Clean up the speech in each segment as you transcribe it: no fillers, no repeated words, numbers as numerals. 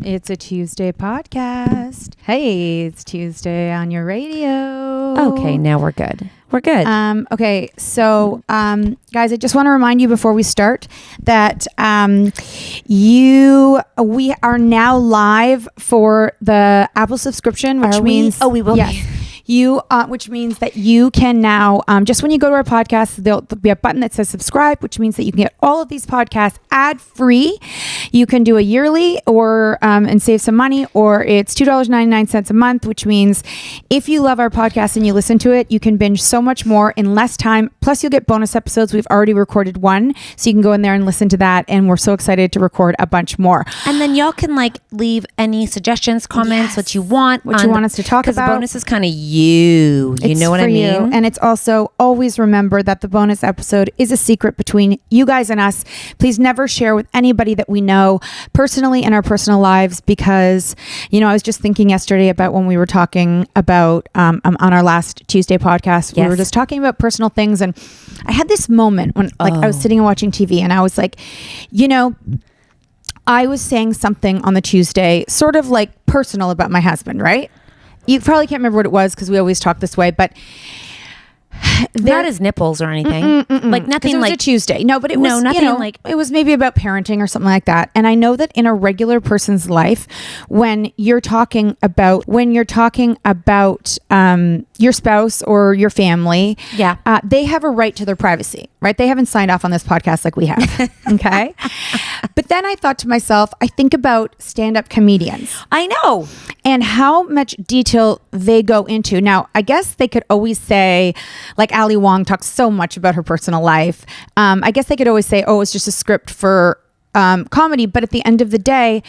It's a Tuesday podcast. Hey, it's Tuesday on your radio. Okay, now we're good. We're good. Okay, so guys, I just want to remind you before we start that we are now live for the Apple subscription, which means we will. Yes. Which means that you can now, just when you go to our podcast, there'll be a button that says subscribe, which means that you can get all of these podcasts ad free. You can do a yearly or and save some money, or it's $2.99 a month, which means if you love our podcast and you listen to it, you can binge so much more in less time. Plus, you'll get bonus episodes. We've already recorded one, so you can go in there and listen to that. And we're so excited to record a bunch more. And then y'all can leave any suggestions, comments, what you want us to talk about. Because the bonus is kind of you know what I mean? And it's also, always remember that the bonus episode is a secret between you guys and us. Please never share with anybody that we know personally in our personal lives, because, I was just thinking yesterday about when we were talking about, on our last Tuesday podcast, we were just talking about personal things. And I had this moment when I was sitting and watching TV and I was like, I was saying something on the Tuesday, sort of personal about my husband, right? You probably can't remember what it was because we always talk this way, but not his nipples or anything. Nothing. It was a Tuesday. No, but it was nothing it was maybe about parenting or something like that. And I know that in a regular person's life, when you're talking about your spouse or your family, they have a right to their privacy, right? They haven't signed off on this podcast like we have. Okay. But then I thought to myself, I think about stand-up comedians. I know. And how much detail they go into. Now, I guess they could always say, like Ali Wong talks so much about her personal life. I guess they could always say, it's just a script for comedy. But at the end of the day,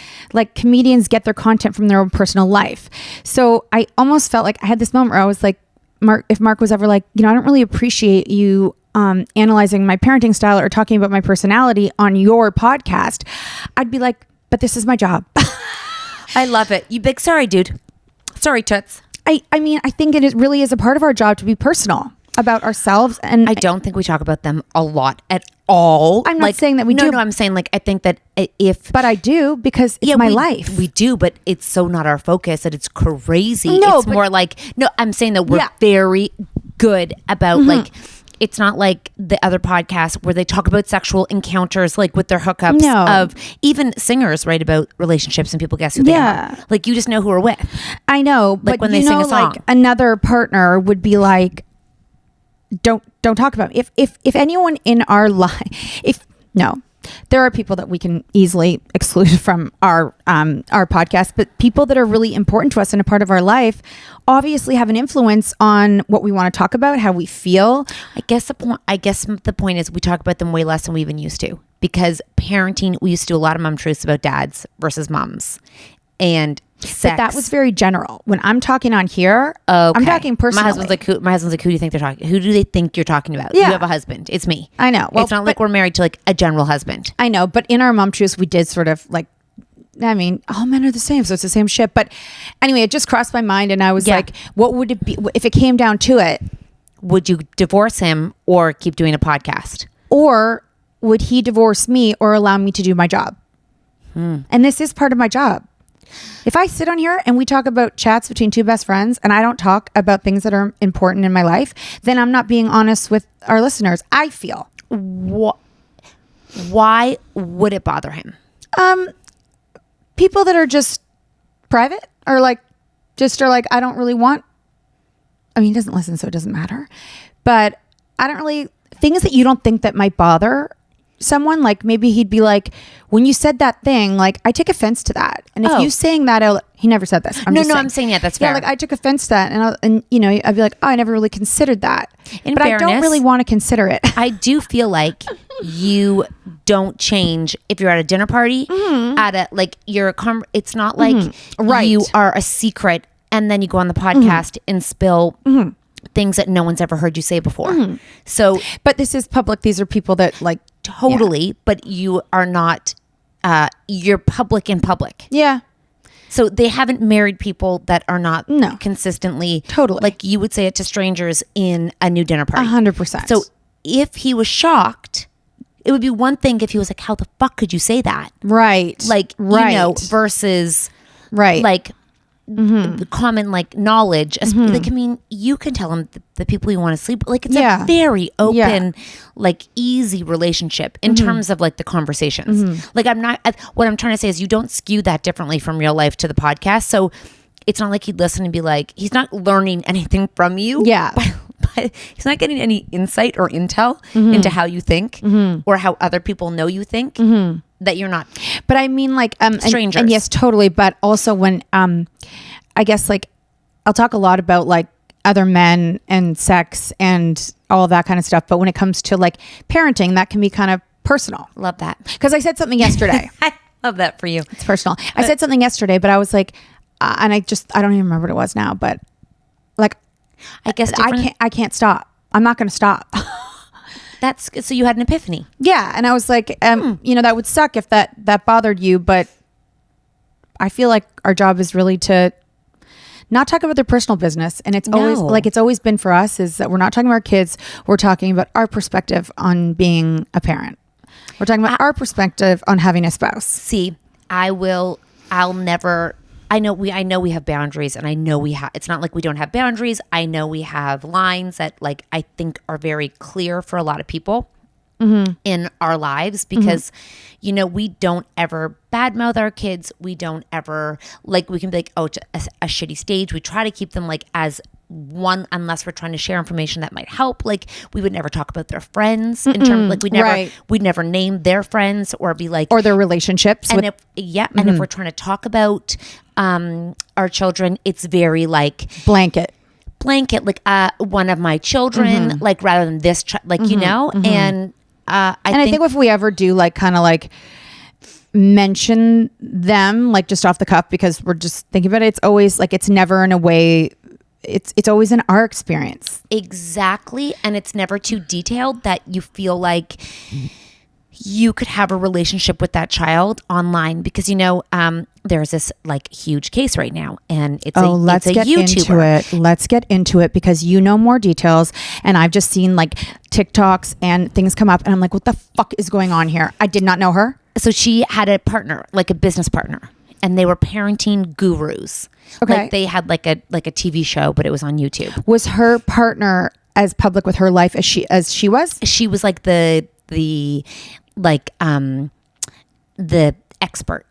comedians get their content from their own personal life. So I almost felt like I had this moment where I was like, if Mark was ever like, I don't really appreciate you analyzing my parenting style or talking about my personality on your podcast, I'd be like, but this is my job. I love it. You big sorry, dude. Sorry, toots. I mean, I think it really is a part of our job to be personal about ourselves. And I don't think we talk about them a lot at all. I'm not saying that we do. No, I'm saying I think that But I do, because it's my life. We do, but it's so not our focus that it's crazy. No, it's more I'm saying that we're very good about it's not like the other podcasts where they talk about sexual encounters, with their hookups of even singers write about relationships and people guess who they are. You just know who we're with. I know, but when they sing a song. Another partner would be like, don't talk about it. If anyone in our life, there are people that we can easily exclude from our podcast, but people that are really important to us and a part of our life obviously have an influence on what we want to talk about, how we feel. I guess the point is we talk about them way less than we even used to, because parenting, we used to do a lot of mom truths about dads versus moms and sex. But that was very general. When I'm talking on here, I'm talking personally. My husband's like, who do you think they're talking? Who do they think you're talking about? Yeah. You have a husband. It's me. I know. Well, it's not like we're married to a general husband. I know. But in our mom truths, we did sort of all men are the same, so it's the same shit. But anyway, it just crossed my mind, and I was like, what would it be if it came down to it? Would you divorce him or keep doing a podcast? Or would he divorce me or allow me to do my job? And this is part of my job. If I sit on here and we talk about chats between two best friends and I don't talk about things that are important in my life, then I'm not being honest with our listeners, I feel. Why would it bother him? People that are just private or I don't really want, he doesn't listen, so it doesn't matter. But I don't really, things that you don't think that might bother someone, maybe he'd be like, when you said that thing, I take offense to that. And if you saying that out, he never said this. I'm saying that's fair. I took offense to that, and I'd be like, I never really considered that. But fairness, I don't really want to consider it. I do feel like you don't change if you're at a dinner party, at a it's not like you are a secret, and then you go on the podcast and spill things that no one's ever heard you say before. So, but this is public. These are people that totally, but you are not, you're public in public. Yeah. So they haven't married people that are not consistently. Totally. You would say it to strangers in a new dinner party. 100%. So if he was shocked, it would be one thing if he was like, how the fuck could you say that? Right. Like, right. you know, versus right. like the common like knowledge. Like, I mean, you can tell him the people you want to sleep with. Like, it's a very open, like easy relationship in terms of like the conversations. Like, what I'm trying to say is you don't skew that differently from real life to the podcast. So it's not like he'd listen and be like, he's not learning anything from you. Yeah. But he's not getting any insight or intel into how you think or how other people know you think that you're not. But I mean, like, strangers. And yes, totally. But also when, I guess, like, I'll talk a lot about like other men and sex and all of that kind of stuff. But when it comes to like parenting, that can be kind of personal. Love that. Because I said something yesterday. I love that for you. It's personal. I said something yesterday, but I was like, and I don't even remember what it was now, but like, I guess I can't stop. I'm not going to stop. That's so you had an epiphany. Yeah. And I was like, you know, that would suck if that bothered you, but I feel like our job is really to not talk about their personal business. And it's always like, it's always been for us is that we're not talking about our kids. We're talking about our perspective on being a parent. We're talking about our perspective on having a spouse. See, I'll never, I know we have boundaries, and I know it's not like we don't have boundaries. I know we have lines that like I think are very clear for a lot of people in our lives because, you know, we don't ever badmouth our kids. We don't ever like, we can be like, oh, it's a shitty stage. We try to keep them like as one, unless we're trying to share information that might help. Like we would never talk about their friends in terms like we'd never name their friends or be like, or their relationships. And and if we're trying to talk about our children, it's very like blanket like one of my children, like rather than this like you know. And I think if we ever do like kind of like mention them like just off the cuff because we're just thinking about it, it's always like, it's never in a way, it's always in our experience. Exactly. And it's never too detailed that you feel like you could have a relationship with that child online because, you know, there's this like huge case right now and let's get into it. Let's get into it because you know more details and I've just seen like TikToks and things come up and I'm like, what the fuck is going on here? I did not know her. So she had a partner, like a business partner, and they were parenting gurus. Okay. Like they had like a TV show, but it was on YouTube. Was her partner as public with her life as she was? She was like the expert.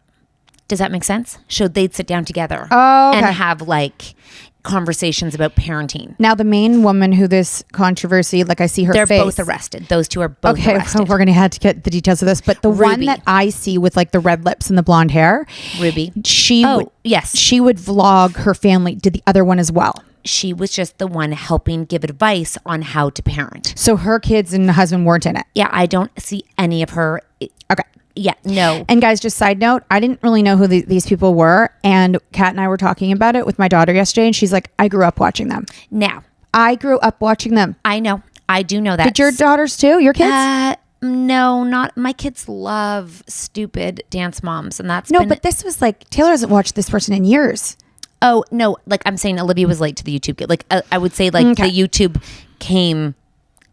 Does that make sense? So they'd sit down together and have like conversations about parenting. Now the main woman who this controversy, like I see her They're face. both arrested. Those two are both arrested. Okay, we're going to have to get the details of this. But the Ruby. one that I see with like the red lips and the blonde hair. Ruby. She yes. would vlog her family. Did the other one as well? She was just the one helping give advice on how to parent. So her kids and husband weren't in it? Yeah, I don't see any of her. Okay. Yeah, no. And guys, just side note, I didn't really know who these people were. And Kat and I were talking about it with my daughter yesterday. And she's like, I grew up watching them. Now. I grew up watching them. I know. I do know that. Did your daughters too? Your kids? No, not my kids love stupid dance moms. And that's but this was like, Taylor hasn't watched this person in years. Oh, no. Like I'm saying, Olivia was late to the YouTube. Like I would say like the YouTube came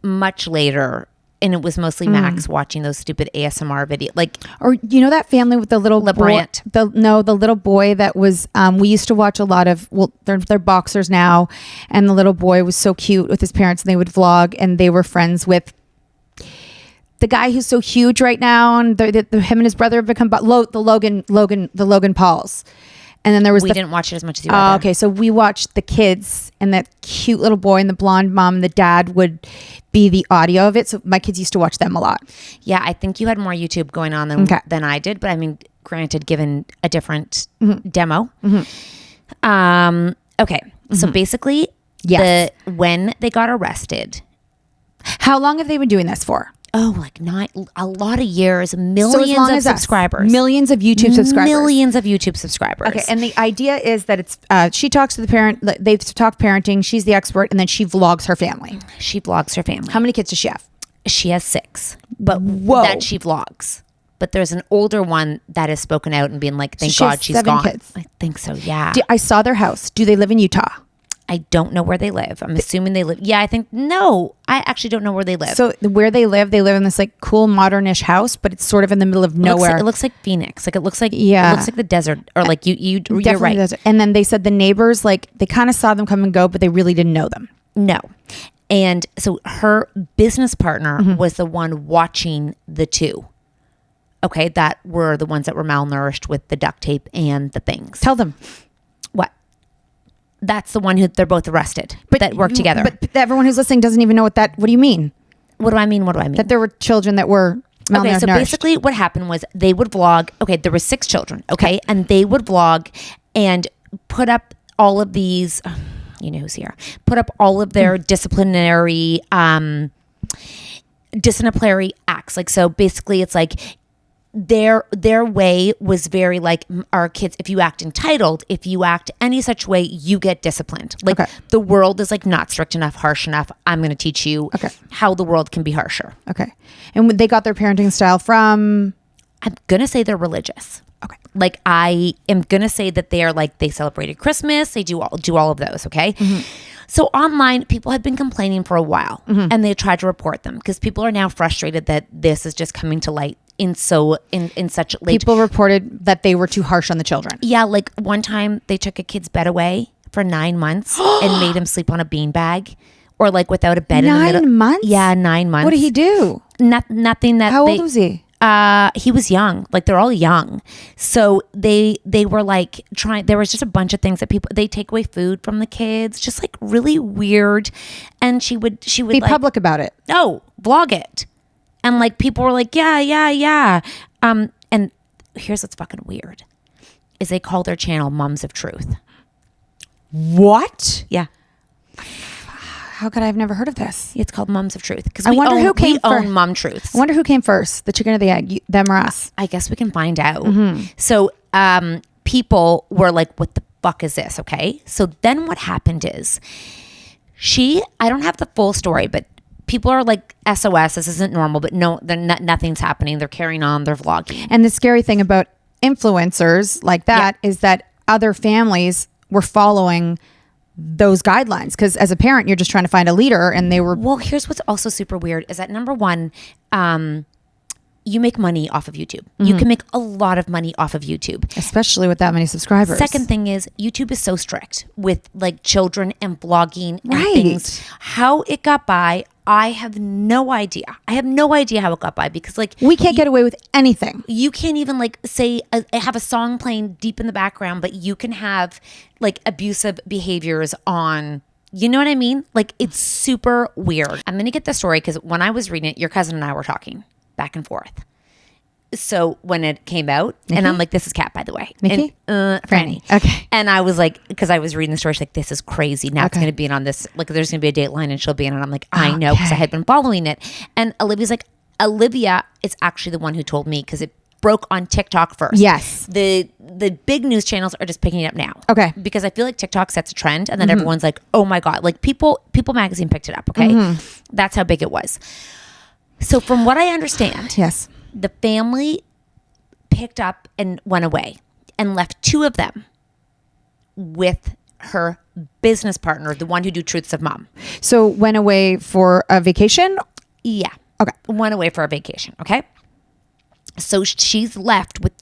much later. And it was mostly Max watching those stupid ASMR videos. Like, or you know that family with the little boy, the little boy that was we used to watch a lot of, well, they're boxers now, and the little boy was so cute with his parents and they would vlog and they were friends with the guy who's so huge right now, and him and his brother have become the Logan Pauls. And then there was we didn't watch it as much as you did. Okay, so we watched the kids and that cute little boy and the blonde mom and the dad would be the audio of it. So my kids used to watch them a lot. Yeah, I think you had more YouTube going on than I did. But I mean, granted, given a different demo. Okay, so basically, when they got arrested. How long have they been doing this for? Oh, like a lot of years, millions of subscribers. Millions of YouTube subscribers. Millions of YouTube subscribers. Okay, and the idea is that it's she talks to the parent, they've talked parenting, she's the expert, and then she vlogs her family. She vlogs her family. How many kids does she have? She has 6, but that she vlogs. But there's an older one that has spoken out and been like, thank God she's 7 gone. Kids. I think so, yeah. I saw their house. Do they live in Utah? I don't know where they live. I'm assuming they live. Yeah, I actually don't know where they live. So where they live in this like cool modernish house, but it's sort of in the middle of nowhere. It looks like Phoenix. Like it looks like the desert, or like you're right. Desert. And then they said the neighbors, like they kind of saw them come and go, but they really didn't know them. No. And so her business partner was the one watching the two. Okay, that were the ones that were malnourished with the duct tape and the things. Tell them. What? That's the one who they're both arrested, that work together. But everyone who's listening doesn't even know what do you mean? What do I mean? That there were children that were malnourished. Okay, so basically what happened was they would vlog. Okay, there were 6 children. Okay, and they would vlog and put up all of these, you know who's here, put up all of their disciplinary acts. Like, so basically it's like, their way was very like, our kids, if you act entitled, if you act any such way, you get disciplined. Like the world is like not strict enough, harsh enough. I'm going to teach you how the world can be harsher. Okay. And they got their parenting style from? I'm going to say they're religious. Okay. Like I am going to say that they are like, they celebrated Christmas. They do all of those. Okay. So online, people had been complaining for a while and they tried to report them because people are now frustrated that this is just coming to light in such late. People reported that they were too harsh on the children. Yeah, like one time they took a kid's bed away for 9 months and made him sleep on a beanbag, or like without a bed in the middle. 9 months? Yeah, 9 months. What did he do? Nothing that. How old was he? He was young. Like they're all young. So they were like trying, there was just a bunch of things that they take away food from the kids, just like really weird. And she would be like, public about it. Oh, vlog it. And like people were like, yeah. And here's what's fucking weird is they call their channel Mums of Truth. What? Yeah. How could I have never heard of this? It's called Mums of Truth because I wonder who came first. We own Mum Truths. I wonder who came first, the chicken or the egg, them or us? I guess we can find out. So people were like, what the fuck is this? Okay. So then what happened is I don't have the full story, but people are like, SOS, this isn't normal, but no, nothing's happening. They're carrying on, they're vlogging. And the scary thing about influencers like that is that other families were following those guidelines, because as a parent you're just trying to find a leader, and they were. Well, here's what's also super weird is that number one, you make money off of YouTube. You can make a lot of money off of YouTube, especially with that many subscribers. Second thing is YouTube is so strict with like children and vlogging and things. How it got by, I have no idea. I have no idea how it got by, because like we can't get away with anything. You can't even like say have a song playing deep in the background, but you can have like abusive behaviors on. You know what I mean? Like it's super weird. I'm gonna get the story because when I was reading it, your cousin and I were talking back and forth. So when it came out, and I'm like, this is Kat, by the way. Nikki? And, Franny. Okay. And I was like, because I was reading the story, she's like, this is crazy. Now it's going to be in on this, like there's going to be a Dateline and she'll be in it. And I'm like, I know, because I had been following it. And Olivia's like, Olivia is actually the one who told me, because it broke on TikTok first. Yes. The big news channels are just picking it up now. Okay. Because I feel like TikTok sets a trend, and then everyone's like, oh my God. Like People Magazine picked it up, okay? That's how big it was. So from what I understand, yes, the family picked up and went away and left 2 of them with her business partner, the one who do Truths of Mom. So went away for a vacation? Yeah. Okay. Went away for a vacation. Okay. So she's left with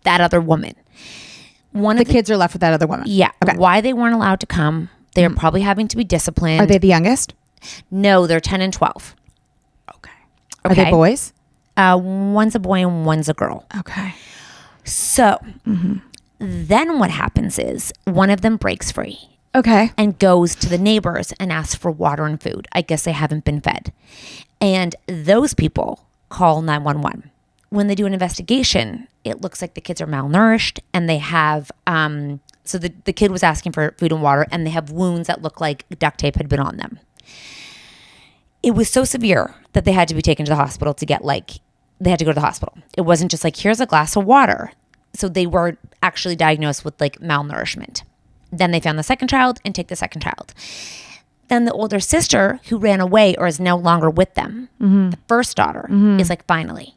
that other woman. The kids are left with that other woman. Yeah. Okay. Why they weren't allowed to come. They're probably having to be disciplined. Are they the youngest? No, they're 10 and 12. Okay. Are they boys? One's a boy and one's a girl. Okay. So then what happens is one of them breaks free. Okay. And goes to the neighbors and asks for water and food. I guess they haven't been fed. And those people call 911. When they do an investigation, it looks like the kids are malnourished, and they have, so the kid was asking for food and water, and they have wounds that look like duct tape had been on them. It was so severe that they had to be taken to the hospital to get they had to go to the hospital. It wasn't just like, here's a glass of water. So they were actually diagnosed with like malnourishment. Then they found the second child and take the second child. Then the older sister, who ran away or is no longer with them, the first daughter, is like, finally,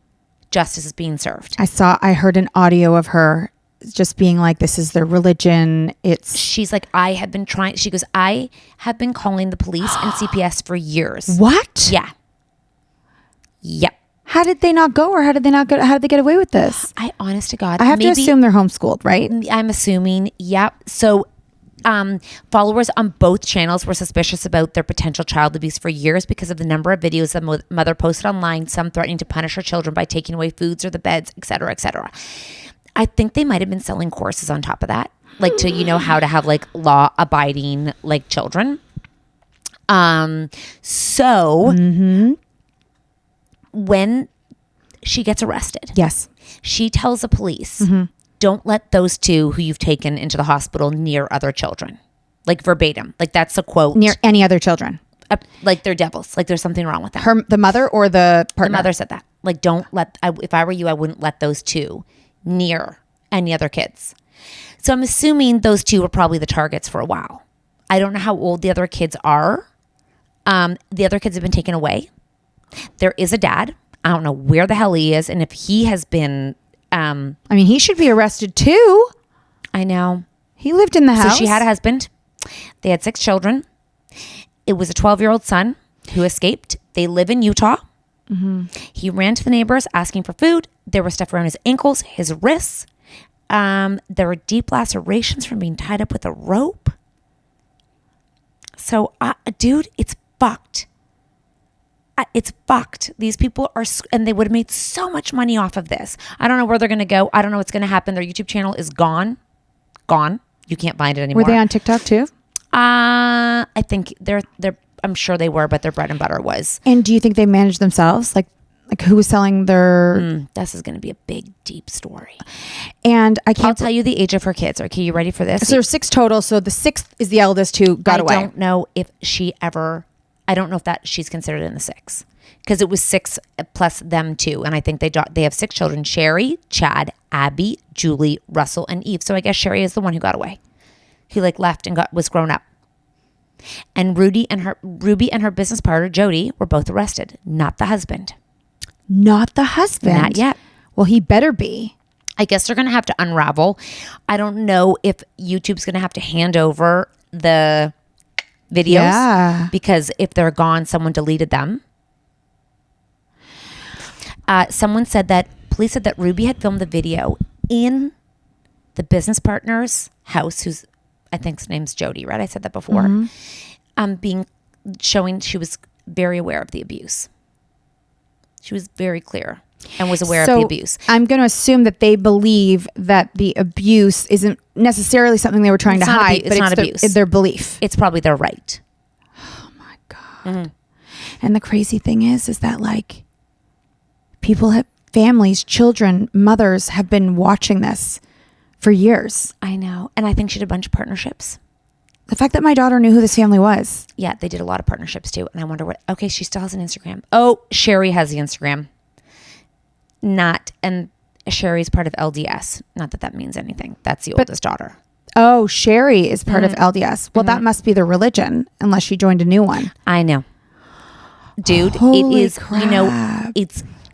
justice is being served. I heard an audio of her just being like, this is their religion. She's like, I have been calling the police and CPS for years. What? Yeah. Yep. How did they not go, or how did they get away with this? Honest to God. I have to assume they're homeschooled, right? I'm assuming. Yep. So followers on both channels were suspicious about their potential child abuse for years because of the number of videos the mother posted online, some threatening to punish her children by taking away foods or the beds, et cetera, et cetera. I think they might have been selling courses on top of that, like to, how to have like law abiding like children. When she gets arrested, yes, she tells the police, don't let those two who you've taken into the hospital near other children. Like verbatim. Like that's a quote. Near any other children. Like they're devils. Like there's something wrong with them. The mother or the partner? The mother said that. Like if I were you, I wouldn't let those two near any other kids. So I'm assuming those two were probably the targets for a while. I don't know how old the other kids are. The other kids have been taken away. There is a dad. I don't know where the hell he is and if he has been... he should be arrested too. I know. He lived in the house. So she had a husband. They had 6 children. It was a 12-year-old son who escaped. They live in Utah. He ran to the neighbors asking for food. There was stuff around his ankles, his wrists. There were deep lacerations from being tied up with a rope. So, dude, it's fucked. It's fucked. These people are, and they would have made so much money off of this. I don't know where they're going to go. I don't know what's going to happen. Their YouTube channel is gone. You can't find it anymore. Were they on TikTok too? I think I'm sure they were, but their bread and butter was. And do you think they managed themselves? Like who was selling their... This is going to be a big, deep story. And I'll tell you the age of her kids. Okay, you ready for this? So there's 6 total. So the 6th is the eldest who got away. I don't know if she's considered in the 6 because it was 6 plus them 2. And I think they have 6 children: Sherry, Chad, Abby, Julie, Russell, and Eve. So I guess Sherry is the one who got away. He left and was grown up. And Ruby and her business partner, Jody, were both arrested. Not the husband. Not the husband? Not yet. Well, he better be. I guess they're going to have to unravel. I don't know if YouTube's going to have to hand over the videos. Yeah. Because if they're gone, someone deleted them. Police said that Ruby had filmed the video in the business partner's house, who's, I think his name's Jody, right? I said that before. Showing she was very aware of the abuse. She was very clear and was aware of the abuse. I'm going to assume that they believe that the abuse isn't necessarily something they were trying to hide, but it's their belief. It's probably their right. Oh my God. And the crazy thing is that like people have families, children, mothers have been watching this for years. I know. And I think she did a bunch of partnerships. The fact that my daughter knew who this family was. Yeah, they did a lot of partnerships too. And I wonder okay, she still has an Instagram. Oh, Sherry has the Instagram. And Sherry's part of LDS. Not that means anything. That's the oldest daughter. Oh, Sherry is part of LDS. Well, that must be the religion, unless she joined a new one. I know. Dude, Holy it is, crap.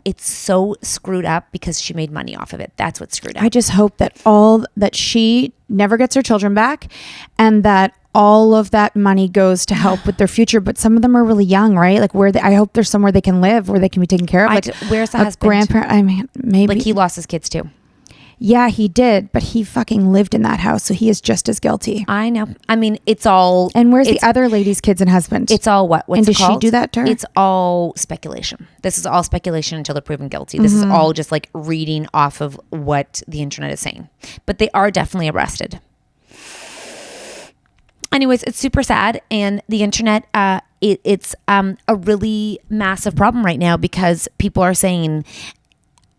it's so screwed up because she made money off of it. That's what's screwed up. I just hope that that she never gets her children back and that all of that money goes to help with their future. But some of them are really young, right? Like I hope there's somewhere they can live, where they can be taken care of. Where's the husband? Grandparent. Maybe. Like he lost his kids too. Yeah, he did, but he fucking lived in that house, so he is just as guilty. I know. I mean, it's all... And where's the other lady's kids and husband? It's all what? What's and it does called? she do that to her? It's all speculation. This is all speculation until they're proven guilty. This is all just like reading off of what the internet is saying. But they are definitely arrested. Anyways, it's super sad. And the internet, it's a really massive problem right now because people are saying,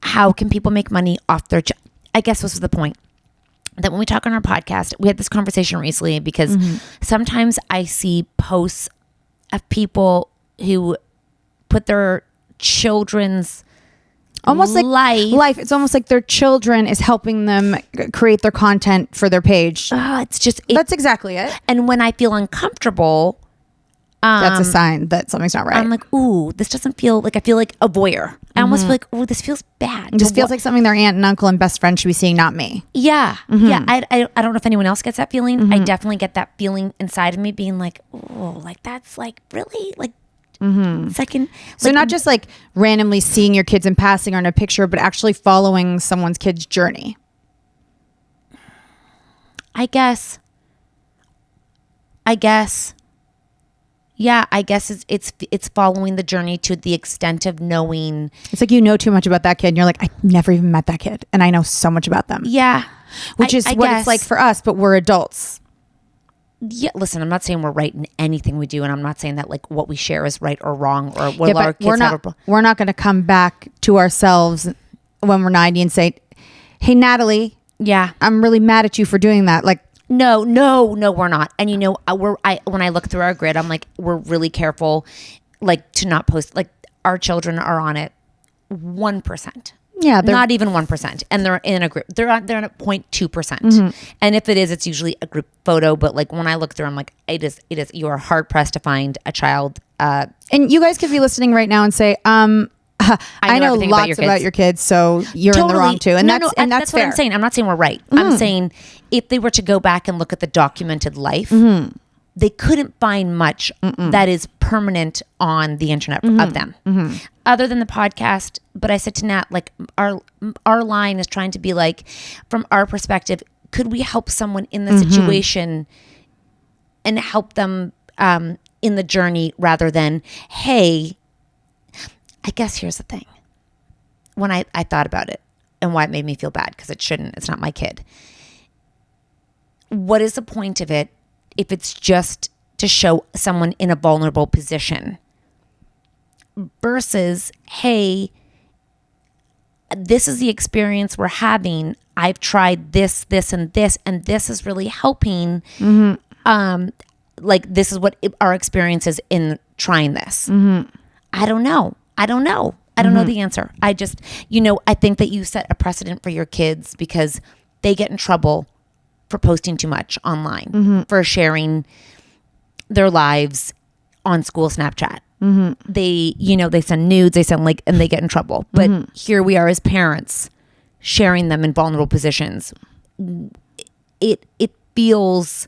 how can people make money off their job? I guess this was the point, that when we talk on our podcast, we had this conversation recently because sometimes I see posts of people who put their children's almost like life. It's almost like their children is helping them create their content for their page. That's exactly it. And And when I feel uncomfortable, That's a sign that something's not right. I'm like, ooh, this doesn't feel like, I feel like a voyeur. I almost feel like, ooh, this feels bad. It just feels like something their aunt and uncle and best friend should be seeing, not me. Yeah. Yeah. I don't know if anyone else gets that feeling. I definitely get that feeling inside of me being like, oh, like that's like really like second. So like, not just like randomly seeing your kids in passing or in a picture, but actually following someone's kid's journey. I guess. Yeah, I guess it's following the journey to the extent of knowing. It's like you know too much about that kid and you're like, I never even met that kid and I know so much about them. Yeah. Which is what it's like for us, but we're adults. Yeah, listen, I'm not saying we're right in anything we do, and I'm not saying that like what we share is right or wrong, or what our kids we're not going to come back to ourselves when we're 90 and say, hey, Natalie, yeah, I'm really mad at you for doing that. Like, No, we're not. And you know, when I look through our grid, I'm like, we're really careful, like to not post. Like our children are on it 1%. Yeah, not even 1%, and they're in a group. They're at 0.2%. And if it is, it's usually a group photo. But like when I look through, I'm like, it is. You are hard pressed to find a child. And you guys could be listening right now and say, I know lots about your kids, so you're in the wrong too. And that's that's fair. What I'm saying. I'm not saying we're right. I'm saying if they were to go back and look at the documented life, they couldn't find much that is permanent on the internet of them, other than the podcast. But I said to Nat, like our line is trying to be like, from our perspective, could we help someone in the situation and help them in the journey rather than, hey. I guess here's the thing. When I thought about it and why it made me feel bad, because it's not my kid. What is the point of it if it's just to show someone in a vulnerable position versus, hey, this is the experience we're having. I've tried this, and this, and this is really helping. Like this is what our experience is in trying this. I don't know. I don't know the answer. I just, I think that you set a precedent for your kids because they get in trouble for posting too much online, for sharing their lives on school Snapchat. They, they send nudes, they send and they get in trouble. But here we are as parents sharing them in vulnerable positions. It feels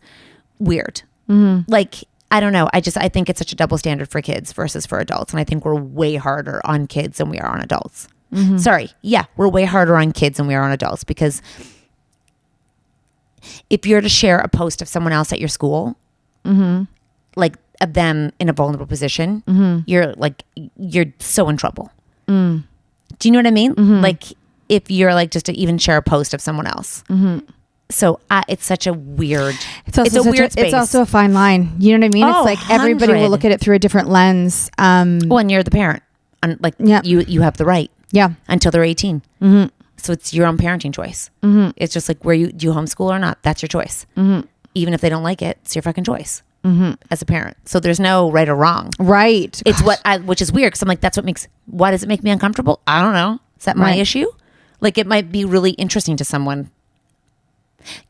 weird. Like, I don't know. I think it's such a double standard for kids versus for adults. And I think we're way harder on kids than we are on adults. Sorry. Yeah, we're way harder on kids than we are on adults, because if you're to share a post of someone else at your school, like of them in a vulnerable position, you're so in trouble. Do you know what I mean? Like if you're like just to even share a post of someone else. So it's such a weird. It's a weird space. It's also a fine line. You know what I mean? It's like 100. Everybody will look at it through a different lens. Well, and you're the parent. You have the right. Yeah. Until they're 18. So it's your own parenting choice. It's just like do you homeschool or not? That's your choice. Even if they don't like it, it's your fucking choice as a parent. So there's no right or wrong. Right. It's which is weird, because I'm like, why does it make me uncomfortable? I don't know. Is that my issue? Like it might be really interesting to someone.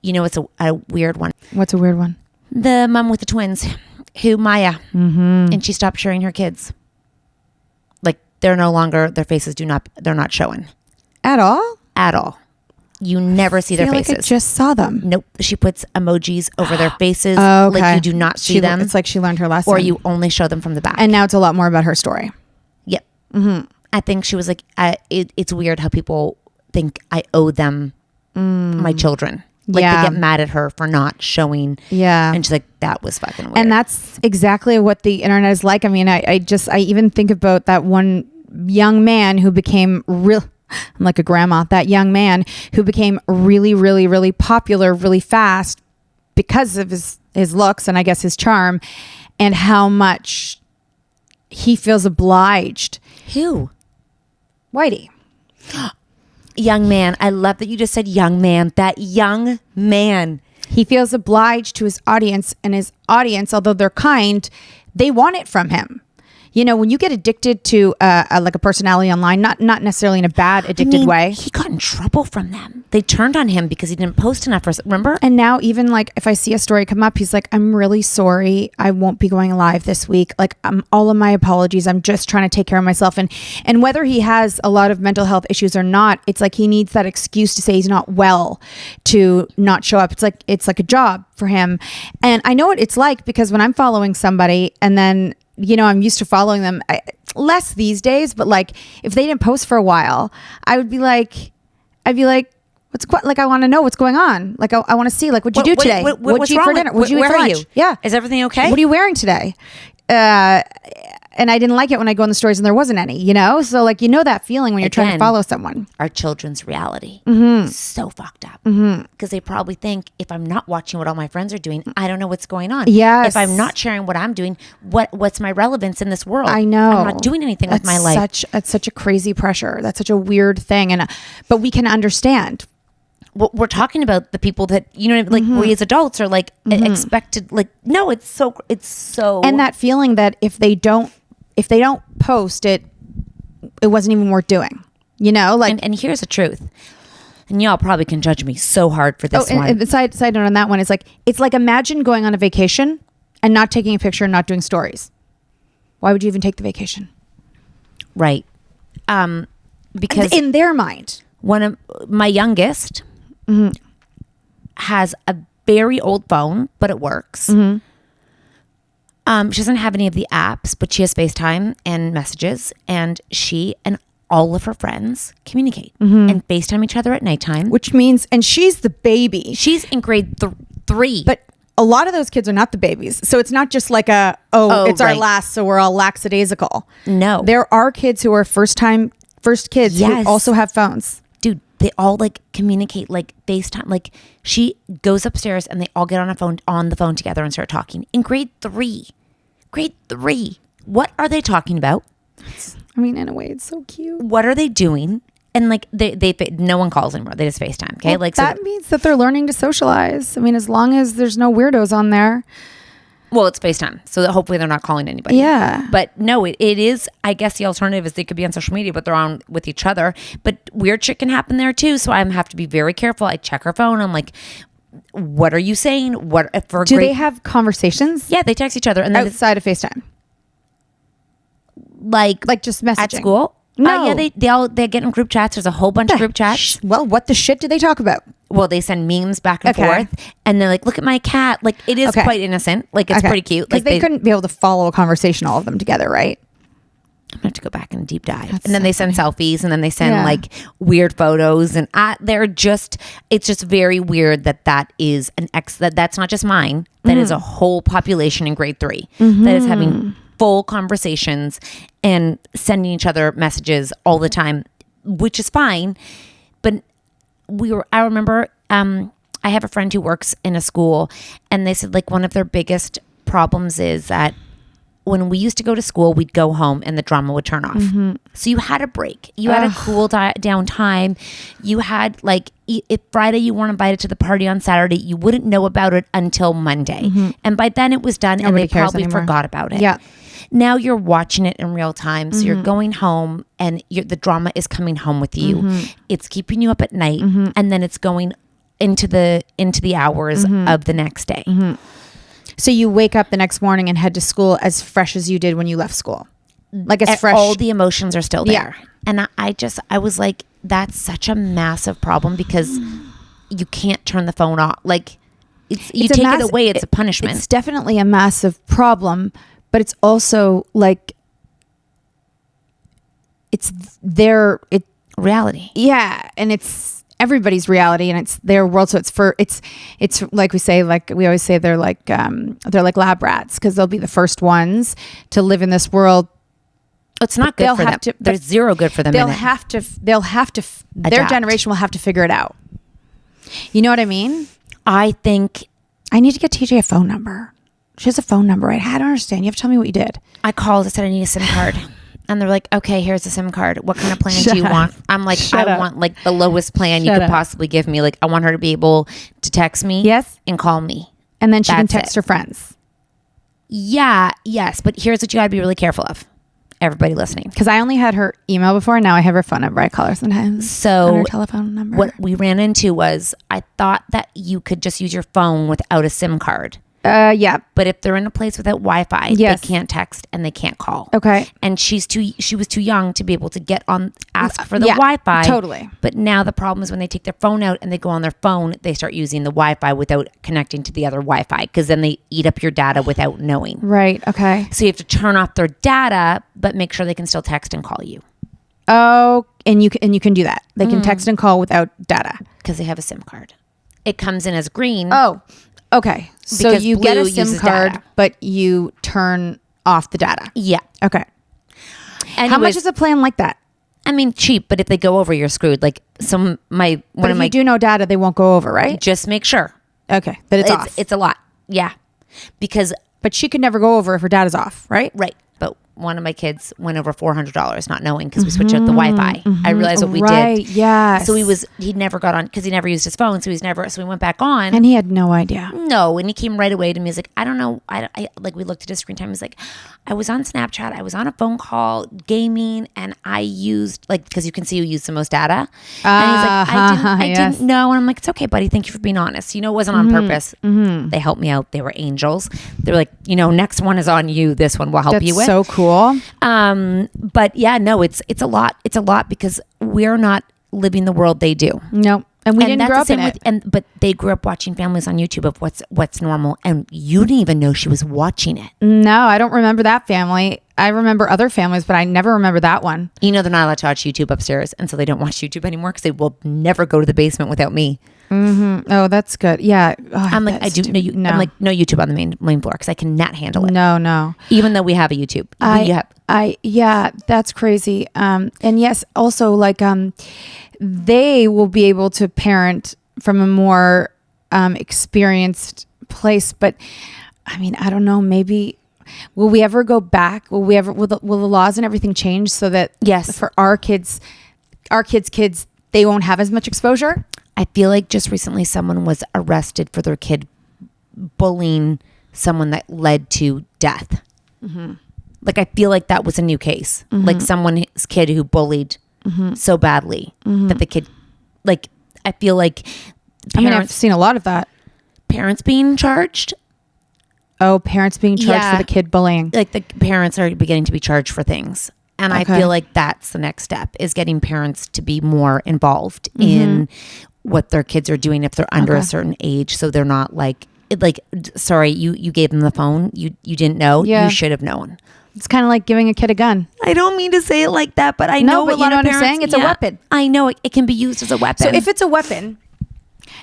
It's a weird one. What's a weird one? The mom with the twins, Maya, and she stopped sharing her kids. Like they're no longer, their faces they're not showing. At all? At all. You never see their faces. Like I just saw them. Nope. She puts emojis over their faces. Oh, okay. Like you do not see them. It's like she learned her lesson. Or you only show them from the back. And now it's a lot more about her story. Yep. I think she was like, it's weird how people think I owe them my children. Like they get mad at her for not showing. Yeah. And she's like, that was fucking weird. And that's exactly what the internet is like. I mean, I even think about that one young man who became I'm like a grandma, that young man who became really, really, really popular really fast because of his looks and I guess his charm, and how much he feels obliged. Who? Whitey. Young man. I love that you just said young man. That young man. He feels obliged to his audience, and his audience, although they're kind, they want it from him. you know, when you get addicted to like a personality online, not necessarily in a bad addicted way. He got in trouble from them. They turned on him because he didn't post enough. Remember? And now even like if I see a story come up, he's like, I'm really sorry. I won't be going live this week. Like all of my apologies. I'm just trying to take care of myself. And whether he has a lot of mental health issues or not, it's like he needs that excuse to say he's not well to not show up. It's like a job for him. And I know what it's like because when I'm following somebody and then, you know, I'm used to following them less these days, but like if they didn't post for a while, I'd be like, like, I want to know what's going on. Like, I want to see, like, what'd you do today? What'd you eat for dinner? What'd you eat for lunch? Yeah. Is everything okay? What are you wearing today? And I didn't like it when I go on the stories and there wasn't any, you know? So, like, you know that feeling when you're trying to follow someone. Our children's reality is so fucked up. Because they probably think, if I'm not watching what all my friends are doing, I don't know what's going on. Yes. If I'm not sharing what I'm doing, what's my relevance in this world? I know. I'm not doing anything with my life. That's such a crazy pressure. That's such a weird thing. But we can understand. We're talking about the people that, you know, like we as adults are like expected, like, no, it's so. And that feeling that if they don't post it wasn't even worth doing, you know, like. And here's the truth. And y'all probably can judge me so hard for this one. And side note on that one is like, it's like, imagine going on a vacation and not taking a picture and not doing stories. Why would you even take the vacation? Right. Because in their mind, one of my youngest has a very old phone, but it works. She doesn't have any of the apps, but she has FaceTime and messages, and she and all of her friends communicate and FaceTime each other at nighttime. Which means, and she's the baby. She's in grade 3. But a lot of those kids are not the babies. So it's not just like it's our last, so we're all lackadaisical. No. There are kids who are first kids who also have phones. Dude, they all like communicate, like FaceTime. Like she goes upstairs and they all get on the phone together and start talking. In grade 3. What are they talking about? I mean, in a way, it's so cute. What are they doing? And like they no one calls anymore. They just FaceTime. Okay, well, like that means that they're learning to socialize. I mean, as long as there's no weirdos on there. Well, it's FaceTime, so that hopefully they're not calling anybody. Yeah. But no, it is, I guess the alternative is they could be on social media, but they're on with each other. But weird shit can happen there too. So I have to be very careful. I check her phone. I'm like, what are you saying? Do they have conversations? Yeah, they text each other. And then outside of FaceTime? Like just messaging? At school? No. Yeah, they get in group chats. There's a whole bunch of group chats. Well, what the shit do they talk about? Well, they send memes back and forth, and they're like, "Look at my cat." Like it is quite innocent. Like it's pretty cute. Because Like they couldn't be able to follow a conversation, all of them together, right? I'm gonna have to go back and deep dive. And then they send selfies, and then they send like weird photos, and it's just very weird that is that's not just mine. That is a whole population in grade 3 that is having full conversations and sending each other messages all the time, which is fine. But I remember I have a friend who works in a school, and they said like one of their biggest problems is that when we used to go to school, we'd go home and the drama would turn off. So you had a break. You had a cool down time. You had like, if Friday you weren't invited to the party on Saturday, you wouldn't know about it until Monday. And by then it was done. Nobody and they probably anymore. forgot about it. Yeah. Now you're watching it in real time. So you're going home and the drama is coming home with you. It's keeping you up at night. And then it's going into the hours of the next day. So you wake up the next morning and head to school as fresh as you did when you left school. Like as fresh. All the emotions are still there. Yeah. And I was like, that's such a massive problem because you can't turn the phone off. Like you take it away, it's a punishment. It's definitely a massive problem, but it's also like it's their reality. Yeah, and it's everybody's reality and it's their world. So it's like we always say they're like lab rats because they'll be the first ones to live in this world. It's not good for them. There's zero good for them. They'll have to their generation will have to figure it out. You know what I mean? I think I need to get TJ a phone number. She has a phone number, right? I don't understand. You have to tell me what you did. I called. I said I need a SIM card. And they're like, okay, here's a SIM card. What kind of plan do you want? I'm like, I want like the lowest plan you could possibly give me. Like, I want her to be able to text me. Yes. And call me. And then she can text her friends. Yeah. Yes. But here's what you got to be really careful of. everybody listening. Because I only had her email before. Now I have her phone number. I call her sometimes. So on her telephone number. What we ran into was I thought that you could just use your phone without a SIM card. Yeah. But if they're in a place without Wi-Fi, Yes. they can't text and they can't call. Okay. And she was too young to be able to get on, ask for the Yeah, Wi-Fi. totally. But now the problem is when they take their phone out and they go on their phone, they start using the Wi-Fi without connecting to the other Wi-Fi, because then they eat up your data without knowing. Right. Okay. So you have to turn off their data, but make sure they can still text and call you Oh, and you can do that. They can text and call without data. because they have a SIM card. It comes in as green. Oh, okay. So Because you get a Blue SIM uses card, data. but you turn off the data. Yeah. Okay. How much Anyways, is a plan like that? I mean, cheap, but if they go over, you're screwed. Like one But of if my you do no data, they won't go over, right? just make sure Okay, that it's off. It's a lot. Yeah, because But she could never go over if her data's off, right? right. But one of my kids went over $400 not knowing because we switched out the Wi-Fi. I realized what we Right, did. yes. So he never got on because he never used his phone. So we went back on. And he had no idea. No, and he came right away to me. He's like, I don't know. I like, we looked at his screen time. He's like, I was on Snapchat. I was on a phone call, gaming, and I used, like, because you can see who used the most data. And he's like, I yes. didn't know. And I'm like, it's okay, buddy. Thank you for being honest. You know, it wasn't on purpose. They helped me out. They were angels. They're like, next one is on you. This one will help That's you with. so cool. But yeah, no, it's a lot. It's a lot because we're not living the world they do. No. And we didn't grow up in it. But they grew up watching families on YouTube of what's normal, and you didn't even know she was watching it. No, I don't remember that family. I remember other families, but I never remember that one. They're not allowed to watch YouTube upstairs, and so they don't watch YouTube anymore because they will never go to the basement without me. Oh, that's good. Yeah. Oh, I'm like, I do no, no. I'm like, no YouTube on the main floor because I cannot handle it. No. Even though we have a YouTube. Yeah, that's crazy. And yes, also like they will be able to parent from a more experienced place, but I mean, I don't know, maybe will we ever go back? Will the laws and everything change so that Yes. for our kids, they won't have as much exposure? I feel like just recently someone was arrested for their kid bullying someone that led to death. Like, I feel like that was a new case. Like someone's kid who bullied so badly that the kid, like, I feel like I've seen a lot of that. parents being charged. Oh, parents being charged for the kid bullying. Like, the parents are beginning to be charged for things. And I Okay. feel like that's the next step, is getting parents to be more involved in what their kids are doing if they're under a certain age. So they're not like, sorry, you gave them the phone. You didn't know. Yeah. You should have known. It's kind of like giving a kid a gun. I don't mean to say it like that, but I No, know but a you lot know of what I'm parents, saying? It's a weapon. I know it can be used as a weapon. So if it's a weapon,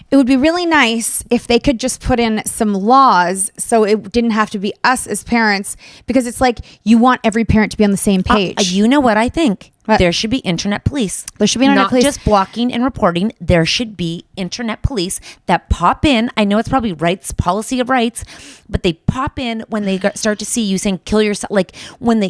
it would be really nice if they could just put in some laws so it didn't have to be us as parents, because it's like you want every parent to be on the same page. You know what I think? What? There should be internet police. There should be internet Not police. just blocking and reporting. There should be internet police that pop in. I know it's probably policy of rights, but they pop in when they start to see you saying kill yourself. Like when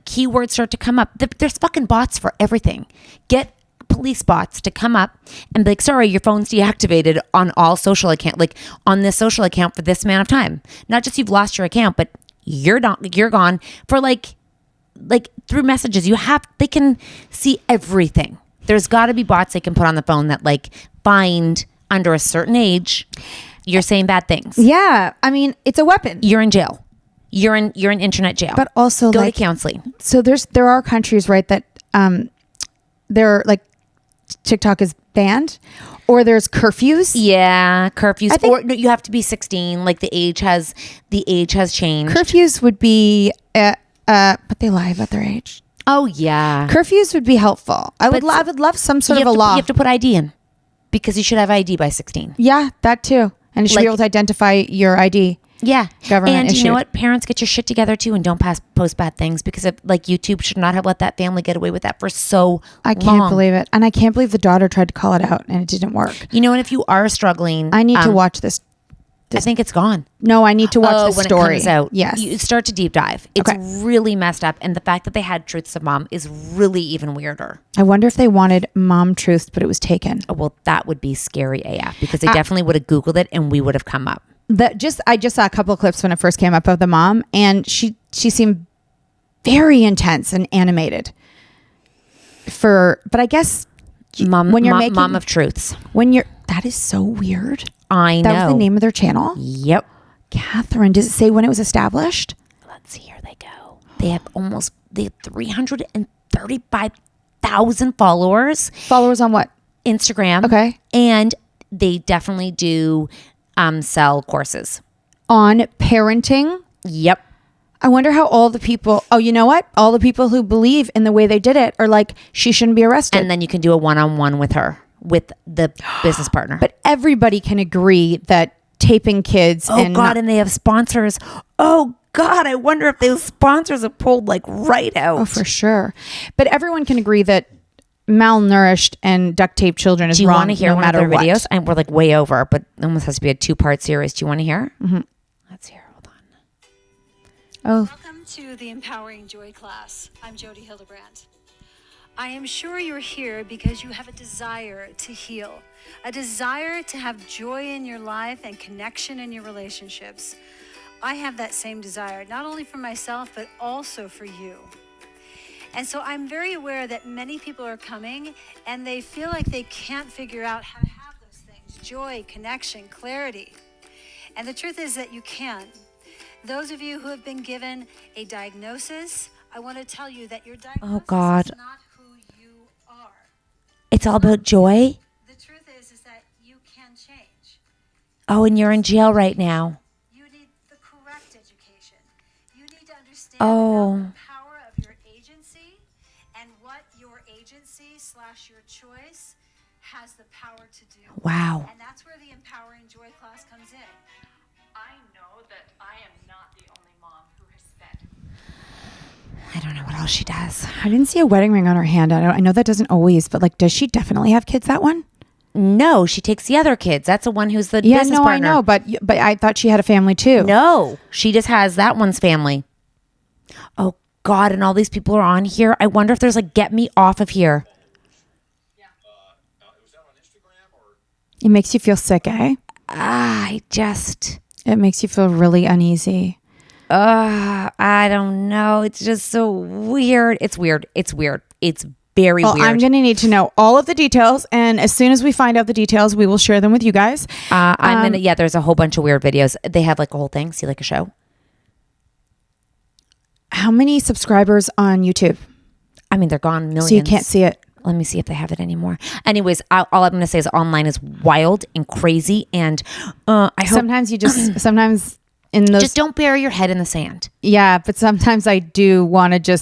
keywords start to come up, there's fucking bots for everything. Get police bots to come up and be like, sorry, your phone's deactivated on all social account, like on this social account for this amount of time. Not just you've lost your account, but you're gone for like through messages. They can see everything. There's got to be bots they can put on the phone that like find under a certain age you're saying bad things. Yeah, I mean, it's a weapon. You're in jail. You're in internet jail. But also go like to counseling. So there are countries, right, that they're like TikTok is banned, or there's curfews. Yeah, curfews. I think- Or no, you have to be 16. Like the age has changed. Curfews would be, but they lie about their age. Oh yeah. Curfews would be helpful. I would love some sort of a law. You have to put ID in because you should have ID by 16. Yeah, that too. And you should be able to identify your ID. Yeah. Government and you issued. know what? Parents, get your shit together too, and don't post bad things, because YouTube should not have let that family get away with that for so I can't long. believe it. And I can't believe the daughter tried to call it out and it didn't work. You know, and if you are struggling, I need to watch this. I think it's gone. No, I need to watch the when story. it comes out. Yes. You start to deep dive. It's Okay. really messed up, and the fact that they had Truths of Mom is really even weirder. I wonder if they wanted mom truth, but it was taken. Oh, well, that would be scary AF, because they definitely would have Googled it and we would have come up. I just saw a couple of clips when it first came up of the mom, and she seemed very intense and animated. But I guess when you're making Mom of Truths. That is so weird. I know. That was the name of their channel? Yep. Catherine, does it say when it was established? Let's see, here they go. They have 335,000 followers. Followers on what? Instagram. Okay. And they definitely do sell courses. On parenting? Yep. I wonder how all the people, you know what? All the people who believe in the way they did it are like, she shouldn't be arrested. And then you can do a one-on-one with her, with the business partner. But everybody can agree that taping kids and they have sponsors. Oh God, I wonder if those sponsors have pulled like right out. Oh, for sure. But everyone can agree that malnourished and duct taped children is wrong. Do you want to hear no one matter of their what. videos? And we're like way over, but it almost has to be a 2-part series. Do you want to hear? Mm-hmm. Let's hear. Hold on. Oh. Welcome to the Empowering Joy class. I'm Jody Hildebrandt. I am sure you're here because you have a desire to heal, a desire to have joy in your life and connection in your relationships. I have that same desire, not only for myself, but also for you. And so I'm very aware that many people are coming and they feel like they can't figure out how to have those things: joy, connection, clarity. And the truth is that you can. Those of you who have been given a diagnosis, I want to tell you that your diagnosis is not who you are. It's all about joy? The truth is that you can change. Oh, and you're in jail right now. You need the correct education. You need to understand Oh. the power of your agency and what your agency/your choice has the power to do. Wow. And that's where the Empowering Joy class comes in. I know that I am not the only mom who has spent. I don't know what else she does. I didn't see a wedding ring on her hand. I know that doesn't always, but like, does she definitely have kids, that one? No, she takes the other kids. That's the one who's the business partner. I know, but I thought she had a family too. No, she just has that one's family. Oh God, and all these people are on here. I wonder if there's like, get me off of here. It makes you feel sick, eh? It makes you feel really uneasy. I don't know. It's just so weird. It's weird. It's very weird. I'm going to need to know all of the details. And as soon as we find out the details, we will share them with you guys. There's a whole bunch of weird videos. They have like a whole thing. See like a show. How many subscribers on YouTube? I mean, they're gone millions. So you can't see it. Let me see if they have it anymore. Anyways, all I'm going to say is online is wild and crazy. And I hope sometimes in those, just don't bury your head in the sand. Yeah, but sometimes I do want to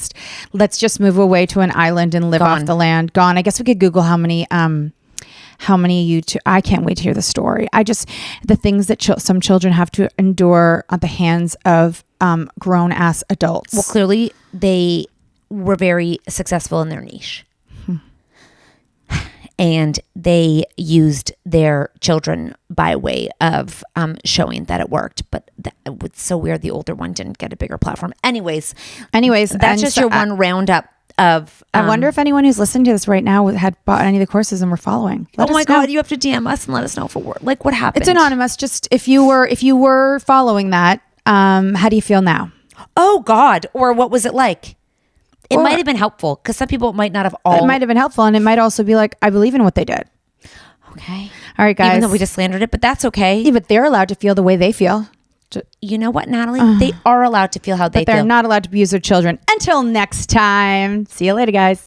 let's just move away to an island and live off the land. Gone. I guess we could Google how many YouTube. I can't wait to hear the story. The things that some children have to endure at the hands of grown ass adults. Well, clearly they were very successful in their niche. And they used their children by way of showing that it worked. But it was so weird the older one didn't get a bigger platform. Anyways, that's just your one roundup of... I wonder if anyone who's listening to this right now had bought any of the courses and were following. Let us know. God, you have to DM us and let us know if it worked. Like what happened. It's anonymous. Just if you were following that, how do you feel now? Oh God. Or what was it like? It might have been helpful because some people might not have all. It might have been helpful, and it might also be like, I believe in what they did. Okay. All right, guys. Even though we just slandered it, but that's okay. Yeah, but they're allowed to feel the way they feel. You know what, Natalie? They are allowed to feel how they feel. But they're not allowed to abuse their children. Until next time. See you later, guys.